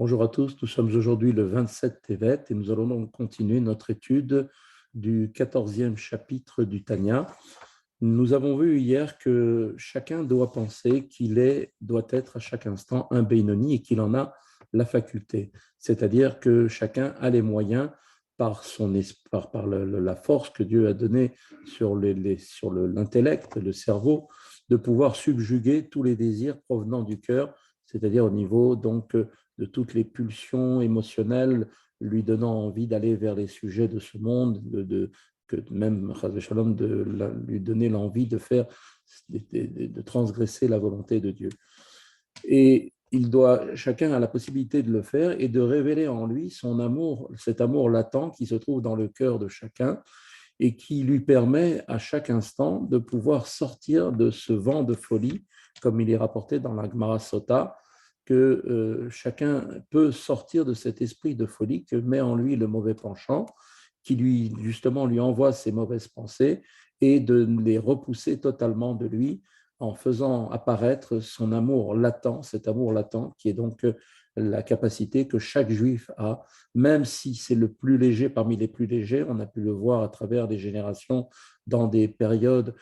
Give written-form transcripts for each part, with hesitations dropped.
Bonjour à tous, nous sommes aujourd'hui le 27 Tevet et nous allons donc continuer notre étude du 14e chapitre du Tanya. Nous avons vu hier que chacun doit penser doit être à chaque instant un Beinoni et qu'il en a la faculté. C'est-à-dire que chacun a les moyens par la force que Dieu a donnée sur l'intellect, le cerveau, de pouvoir subjuguer tous les désirs provenant du cœur, c'est-à-dire au niveau donc de toutes les pulsions émotionnelles, lui donnant envie d'aller vers les sujets de ce monde, que même Shalom, lui donner l'envie de faire, de transgresser la volonté de Dieu. Et chacun a la possibilité de le faire et de révéler en lui son amour, cet amour latent qui se trouve dans le cœur de chacun et qui lui permet à chaque instant de pouvoir sortir de ce vent de folie, comme il est rapporté dans la Gemara Sota, que chacun peut sortir de cet esprit de folie que met en lui le mauvais penchant, qui justement lui envoie ses mauvaises pensées et de les repousser totalement de lui en faisant apparaître son amour latent, cet amour latent qui est donc la capacité que chaque juif a, même si c'est le plus léger parmi les plus légers. On a pu le voir à travers des générations dans des périodes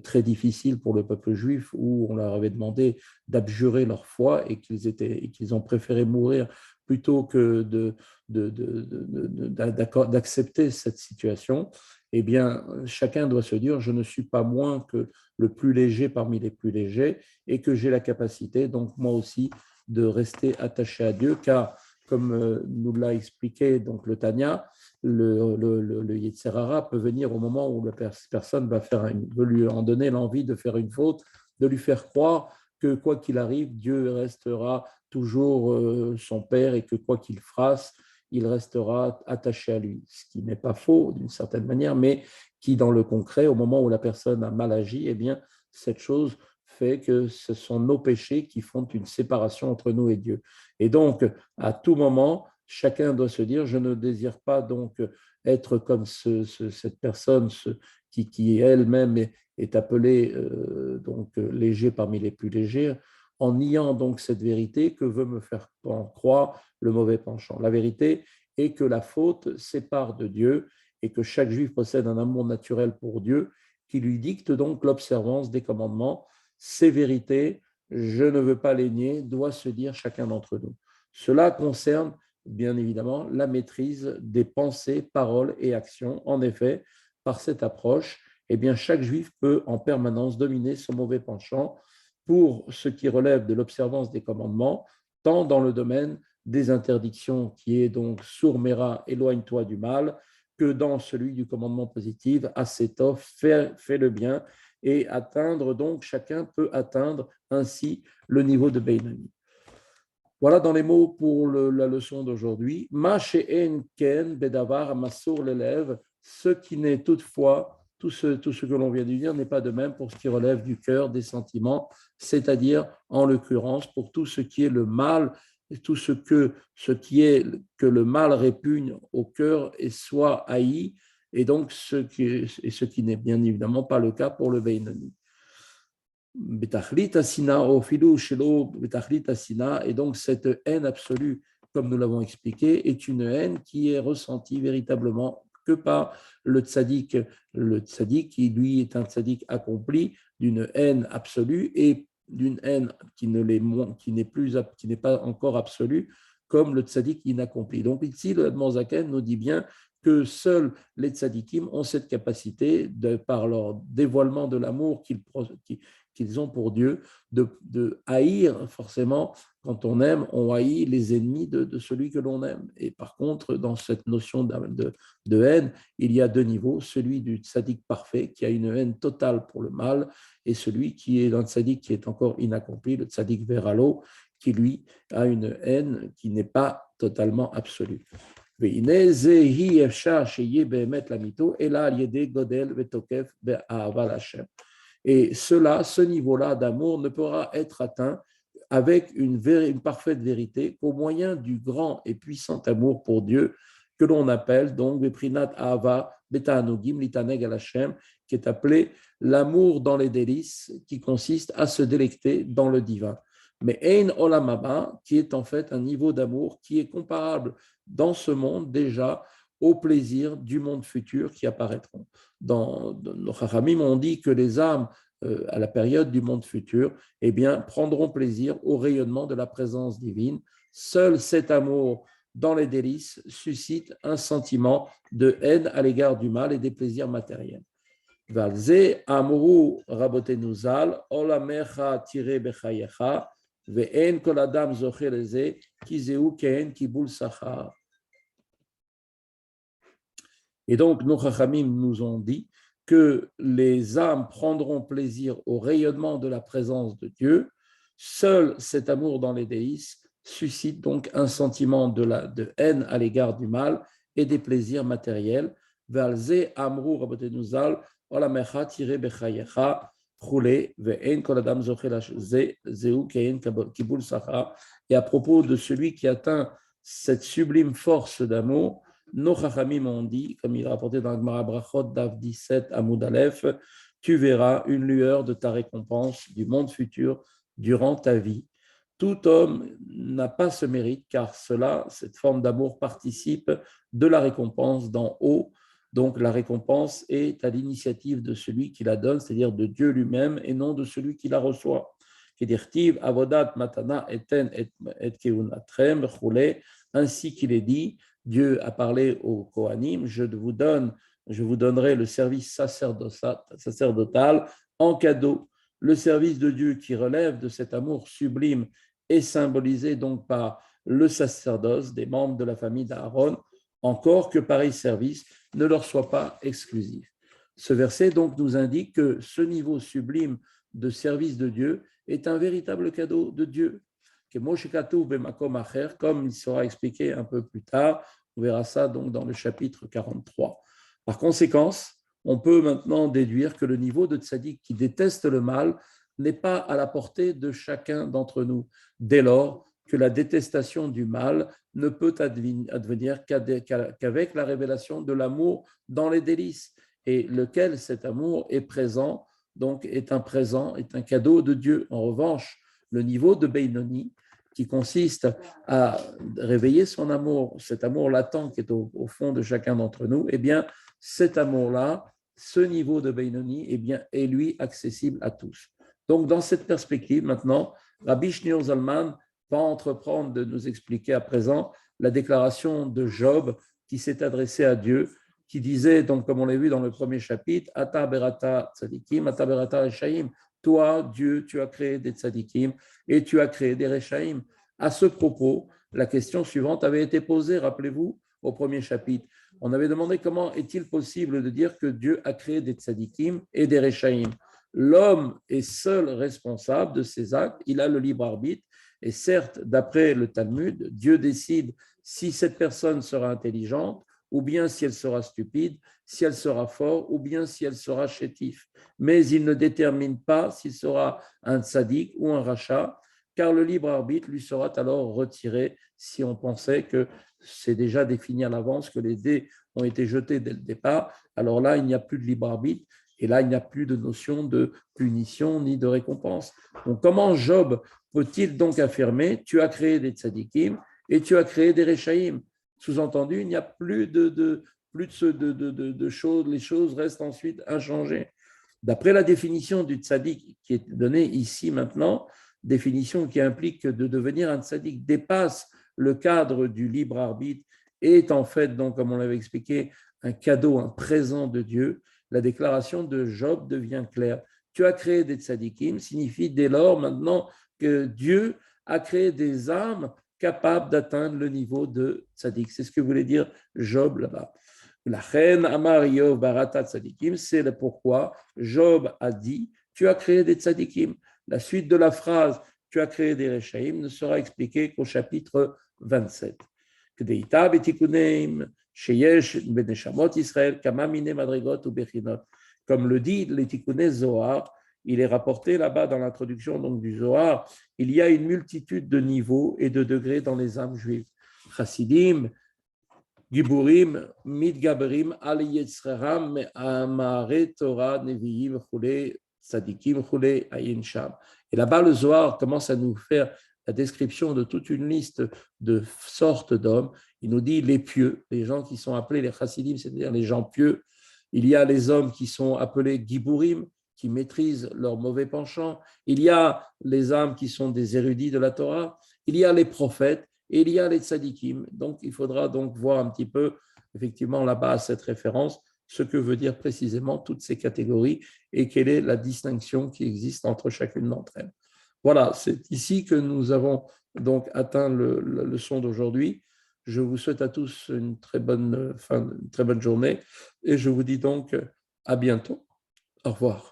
très difficiles pour le peuple juif où on leur avait demandé d'abjurer leur foi et qu'ils ont préféré mourir plutôt que d'accepter cette situation. Eh bien, chacun doit se dire, je ne suis pas moins que le plus léger parmi les plus légers et que j'ai la capacité, donc moi aussi, de rester attaché à Dieu, car comme nous l'a expliqué donc le Tanya, le Yetzer Hara peut venir au moment où la personne veut lui en donner l'envie de faire une faute, de lui faire croire que quoi qu'il arrive, Dieu restera toujours son Père et que quoi qu'il fasse, il restera attaché à lui. Ce qui n'est pas faux d'une certaine manière, mais qui dans le concret, au moment où la personne a mal agi, eh bien, cette chose fait que ce sont nos péchés qui font une séparation entre nous et Dieu. Et donc, à tout moment, chacun doit se dire, je ne désire pas donc être comme cette personne qui elle-même est appelée léger parmi les plus légers, en niant donc cette vérité que veut me faire croire le mauvais penchant. La vérité est que la faute sépare de Dieu et que chaque juif possède un amour naturel pour Dieu qui lui dicte donc l'observance des commandements. Ces vérités, je ne veux pas les nier, doit se dire chacun d'entre nous. Cela concerne bien évidemment la maîtrise des pensées, paroles et actions. En effet, par cette approche, eh bien, chaque juif peut en permanence dominer son mauvais penchant pour ce qui relève de l'observance des commandements, tant dans le domaine des interdictions qui est donc sourmera, éloigne-toi du mal, que dans celui du commandement positif, asetof, fais le bien, et atteindre, donc chacun peut atteindre ainsi le niveau de Beinoni. Voilà dans les mots pour la leçon d'aujourd'hui. Ma she'en ken bedavar masur l'élève, ce qui n'est toutefois, tout ce que l'on vient de dire n'est pas de même pour ce qui relève du cœur, des sentiments, c'est-à-dire en l'occurrence pour tout ce qui est le mal, tout ce qui est que le mal répugne au cœur et soit haï, et donc ce qui n'est bien évidemment pas le cas pour le Beinoni. Betachlit Asina, au filou shelo Betachlit Asina, et donc cette haine absolue, comme nous l'avons expliqué, est une haine qui est ressentie véritablement que par le tzaddik qui lui est un tzaddik accompli d'une haine absolue et d'une haine qui n'est pas encore absolue, comme le tzaddik inaccompli. Donc ici, le Admor Zaken nous dit bien que seuls les tzaddikim ont cette capacité, par leur dévoilement de l'amour qu'ils ont pour Dieu, de haïr forcément. Quand on aime, on haït les ennemis de celui que l'on aime. Et par contre, dans cette notion de haine, il y a deux niveaux, celui du tzaddik parfait qui a une haine totale pour le mal et celui qui est un tzaddik qui est encore inaccompli, le tzaddik veralo, qui lui a une haine qui n'est pas totalement absolue. Et ce niveau-là d'amour ne pourra être atteint avec une parfaite vérité qu'au moyen du grand et puissant amour pour Dieu que l'on appelle donc Beprinat Ahava Betanogim Litaneg al Hashem, qui est appelé l'amour dans les délices, qui consiste à se délecter dans le divin. Mais Ein Olam Haba, qui est en fait un niveau d'amour qui est comparable dans ce monde déjà au plaisir du monde futur qui apparaîtront. Dans nos Chachamim, on dit que les âmes, à la période du monde futur, eh bien, prendront plaisir au rayonnement de la présence divine. Seul cet amour dans les délices suscite un sentiment de haine à l'égard du mal et des plaisirs matériels. Valze amuru rabotenu zal olamecha tire bechayecha ve'en kol adam zocher leze kizeu ken kibul sachar. Et donc, nos Chachamim nous ont dit que les âmes prendront plaisir au rayonnement de la présence de Dieu. Seul cet amour dans les délices suscite donc un sentiment de haine à l'égard du mal et des plaisirs matériels. Valze amru rabotenu zal olamecha tire bechayecha ve'en kol adam zocher leze ken kibul sachar. Et à propos de celui qui atteint cette sublime force d'amour, nos Chachamim ont dit, comme il est rapporté dans le Gemara Brachot, Daf 17, Amoud Aleph, tu verras une lueur de ta récompense du monde futur durant ta vie. Tout homme n'a pas ce mérite, car cette forme d'amour participe de la récompense d'en haut. Donc la récompense est à l'initiative de celui qui la donne, c'est-à-dire de Dieu lui-même, et non de celui qui la reçoit. Avodat matana eten et keunatrem chule, ainsi qu'il est dit, Dieu a parlé au Kohanim, je vous donnerai le service sacerdotal en cadeau. Le service de Dieu qui relève de cet amour sublime est symbolisé donc par le sacerdoce des membres de la famille d'Aaron, encore que pareil service ne leur soit pas exclusif. Ce verset donc nous indique que ce niveau sublime de service de Dieu est un véritable cadeau de Dieu. Comme il sera expliqué un peu plus tard, on verra ça donc dans le chapitre 43. Par conséquent, on peut maintenant déduire que le niveau de tzaddik qui déteste le mal n'est pas à la portée de chacun d'entre nous, dès lors que la détestation du mal ne peut advenir qu'avec la révélation de l'amour dans les délices, et lequel cet amour est présent, donc est un présent, est un cadeau de Dieu. En revanche, le niveau de Beinoni, qui consiste à réveiller son amour, cet amour latent qui est au fond de chacun d'entre nous, eh bien, cet amour-là, ce niveau de Beinoni, eh bien, est lui accessible à tous. Donc, dans cette perspective, maintenant, Rabbi Shneur Zalman va entreprendre de nous expliquer à présent la déclaration de Job qui s'est adressé à Dieu, qui disait, donc, comme on l'a vu dans le premier chapitre, Ata berata tzadikim, Ata berata reshaim. Toi, Dieu, tu as créé des tzadikim et tu as créé des reshaim. À ce propos, la question suivante avait été posée, rappelez-vous, au premier chapitre. On avait demandé comment est-il possible de dire que Dieu a créé des tzadikim et des reshaim. L'homme est seul responsable de ses actes, il a le libre arbitre, et certes, d'après le Talmud, Dieu décide si cette personne sera intelligente, ou bien si elle sera stupide, si elle sera fort, ou bien si elle sera chétif. Mais il ne détermine pas s'il sera un tzaddik ou un rachat, car le libre arbitre lui sera alors retiré si on pensait que c'est déjà défini à l'avance, que les dés ont été jetés dès le départ. Alors là, il n'y a plus de libre arbitre, et là, il n'y a plus de notion de punition ni de récompense. Donc, comment Job peut-il donc affirmer « Tu as créé des tzadikim et tu as créé des reshaïm » Sous-entendu, il n'y a plus de choses, les choses restent ensuite inchangées. D'après la définition du tzaddik qui est donnée ici maintenant, définition qui implique que de devenir un tzaddik dépasse le cadre du libre arbitre et est en fait, donc, comme on l'avait expliqué, un cadeau, un présent de Dieu, la déclaration de Job devient claire. Tu as créé des tzadikim signifie dès lors maintenant que Dieu a créé des âmes capables d'atteindre le niveau de tzaddik. C'est ce que voulait dire Job là-bas. La reine Amar Yov Barata tzadikim, c'est le pourquoi Job a dit tu as créé des tzadikim. La suite de la phrase tu as créé des reshaïm ne sera expliquée qu'au chapitre 27. Kdeita betikuneim sheyesh beneshamot Israël kama mine madrigot ou bechinot. Comme le dit le Tikkuné Zohar, il est rapporté là-bas dans l'introduction donc, du Zohar, il y a une multitude de niveaux et de degrés dans les âmes juives. Chassidim, Giburim, Midgaberim, Al Yetzreram, Amare Torah, Neviim, Chule, Tzadikim, Chule, Ayin Sham. Et là-bas, le Zohar commence à nous faire la description de toute une liste de sortes d'hommes. Il nous dit les pieux, les gens qui sont appelés les chassidim, c'est-à-dire les gens pieux. Il y a les hommes qui sont appelés giburim, qui maîtrisent leurs mauvais penchants. Il y a les âmes qui sont des érudits de la Torah. Il y a les prophètes et il y a les tzadikim. Donc, il faudra donc voir un petit peu, effectivement, là-bas, cette référence, ce que veut dire précisément toutes ces catégories et quelle est la distinction qui existe entre chacune d'entre elles. Voilà, c'est ici que nous avons donc atteint la leçon d'aujourd'hui. Je vous souhaite à tous une très bonne fin, une très bonne journée et je vous dis donc à bientôt. Au revoir.